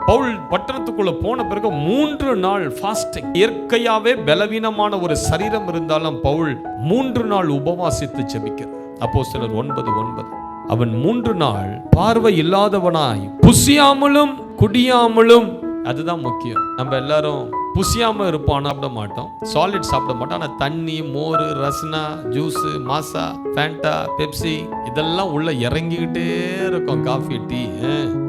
பவுல் பட்டணத்துக்குள்ள போன பிறகு 3 நாள் ஃபாஸ்டிங். இயற்கையாவே பலவீனமான ஒரு சரீரம் இருந்தாலும் பவுல் 3 நாள் உபவாசித்து ஜெபிக்கிறார். அப்போஸ்தலர் 9:9. அவன் 3 நாள் பார்வை இல்லாதவனாய் புசியாமலும் குடியாமலும். அதுதான் முக்கியம். நம்ம எல்லாரும் புசியாம இருப்போம், சாப்பிட மாட்டோம், சாலிட் சாப்பிட மாட்டோம். ஆனால் தண்ணி, மோர், ரஸ்னா, ஜூஸ், மாசா, ஃபேண்டா, பெப்சி இதெல்லாம் உள்ள இறங்கிக்கிட்டே இருக்கும், காஃபி, டீ.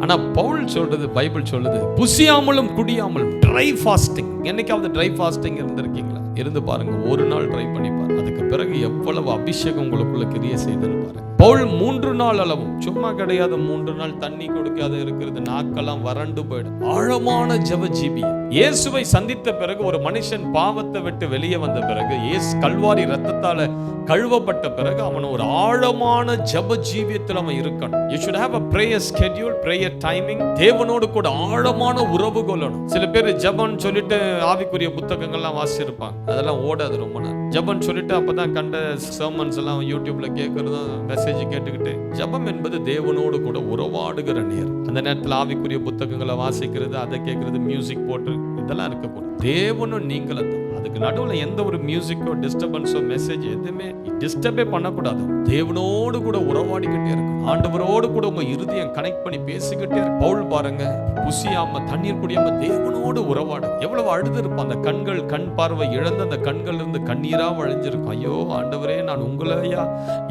ஆனா பவுல் சொல்றது, பைபிள் சொல்லுது, புசியாமலும் குடியாமலும் ட்ரை ஃபாஸ்டிங். என்னைக்காவது ட்ரை ஃபாஸ்டிங் இருந்திருக்கீங்களா? இருந்து பாருங்க, ஒரு நாள் ட்ரை பண்ணி பாருங்க. அதுக்கு பிறகு எவ்வளவு அபிஷேகம் உங்களுக்குள்ள கிரியை செய்துன்னு பாருங்க. பவுல் 3 நாள் அளவும் சும்மா கிடையாது. 3 நாள் தண்ணி கொடுக்காத இருக்கிறது, நாக்கெல்லாம் வறண்டு போயிடும். ஆழமான ஜெப ஜீவி. இயேசுவை சந்தித்த பிறகு ஒரு மனுஷன் பாவத்தை விட்டு வெளியே வந்த பிறகு, இயேசு கல்வாரி ரத்தத்தால கழுவப்பட்ட பிறகு அவன் ஒரு ஆழமான ஜெப ஜீவியத்தில் அவன் இருக்கணும். You should have a prayer schedule, prayer timing. தேவனோடு கூட ஆழமான உறவு கொள்ளணும். சில பேர் ஜெபம் சொல்லிட்டு ஆவிக்குரிய புத்தகங்கள்லாம் வாசிச்சிருப்பாங்க, அதெல்லாம் ஓடாது ரொம்ப நாள். ஜெபம் சொல்லிட்டு அப்பதான் கண்ட சர்மன்ஸ் எல்லாம் யூடியூப்ல கேட்கறதும் மெசேஜ் கேட்டுக்கிட்டு. ஜெபம் என்பது தேவனோடு கூட உறவாடுகிற நேரம். அந்த நேரத்தில் ஆவிக்குரிய புத்தகங்களை வாசிக்கிறது, அதை கேட்கறது, மியூசிக் போட்டு இதெல்லாம் இருக்கக்கூடாது. தேவனும் நீங்களும் தான். அதுக்கு நடுவில் எந்த ஒரு மியூசிக்கோ டிஸ்டர்பன்ஸோ மெசேஜ் எதுவுமே டிஸ்டர்பே பண்ணக்கூடாது. தேவனோடு கூட உறவாடிக்கிட்டே இருக்கு. ஆண்டவரோடு கூட உங்க இருதயம் கனெக்ட் பண்ணி பேசிக்கிட்டே இருக்கு. பவுல் பாருங்க, புசியாம தண்ணீர் குடியாம தேவனோடு உறவாடு. எவ்வளவு அழுது இருப்பான். அந்த கண்கள், கண் பார்வை இழந்த அந்த கண்கள் இருந்து கண்ணீரா வழிஞ்சிருக்கும். ஐயோ ஆண்டவரே, நான் உங்களையா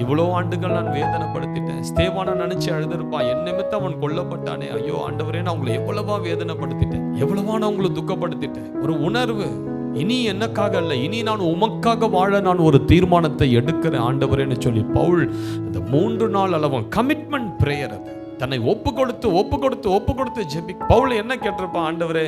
இவ்வளோ ஆண்டுகள் நான் வேதனைப்படுத்திட்டேன். ஸ்தேவானை நினைச்சு அழுதுருப்பான். என் நிமித்தம் அவன் கொல்லப்பட்டானே. ஐயோ ஆண்டவரே, நான் உங்களை எவ்வளவா வேதனைப்படுத்திட்டேன், எவ்வளவா நான் உங்களை துக்கப்படுத்திட்டேன். ஒரு உணர்வு, இனி எனக்காக அல்ல, இனி நான் உமக்காக வாழ நான் ஒரு தீர்மானத்தை எடுக்கிறேன் ஆண்டவரேன்னு சொல்லி பவுல் இந்த 3 நாள் அளவும் கமிட்மெண்ட் பிரேயர், அது தன்னை ஒப்பு கொடுத்து ஜெபி. பவுல் என்ன கேட்டிருப்பான்? ஆண்டவரே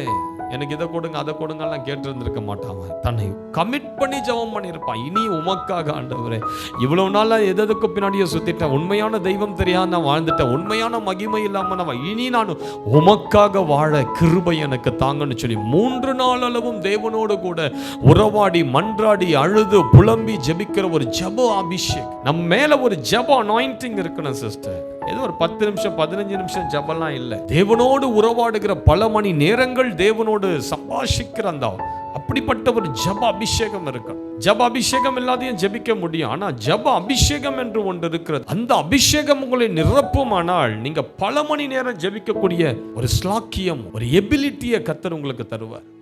எனக்கு இதை கொடுங்க அதை கொடுங்கலாம் கேட்டிருந்திருக்க மாட்டான். தன்னை கமிட் பண்ணி ஜெபம் பண்ணியிருப்பான். இனி உமக்காக ஆண்டவரே, இவ்வளவு நாளா எதுக்கு பின்னாடியே சுத்திட்டேன், உண்மையான தெய்வம் தெரியாம நான் வாழ்ந்துட்டேன், உண்மையான மகிமை இல்லாம நான் இனி நான் உமக்காக வாழ கிருபை எனக்கு தாங்கன்னு சொல்லி 3 நாள் அளவும் தேவனோடு கூட உறவாடி மன்றாடி அழுது புலம்பி ஜெபிக்கிற ஒரு ஜெப அபிஷேகம். நம்ம மேல ஒரு ஜெப அனாயிண்டிங் இருக்கணும் சிஸ்டர். ஏதோ ஒரு 10 நிமிஷம் 15 நிமிஷம் ஜெபம்லாம் இல்லை. தேவனோடு உறவாடுகிற பல மணி நேரங்கள் தேவனோடு சம்பாஷிக்கிற அந்த அப்படிப்பட்ட ஒரு ஜெப அபிஷேகம் இருக்கு. ஜெப அபிஷேகம் இல்லாதையும் ஜெபிக்க முடியும். ஆனா ஜெப அபிஷேகம் என்று ஒன்று இருக்கிறது. அந்த அபிஷேகம் உங்களை நிரப்புமானால் நீங்க பல மணி நேரம் ஜெபிக்கக்கூடிய ஒரு ஸ்லாக்கியம், ஒரு எபிலிட்டியை கர்த்தர் உங்களுக்கு தருவார்.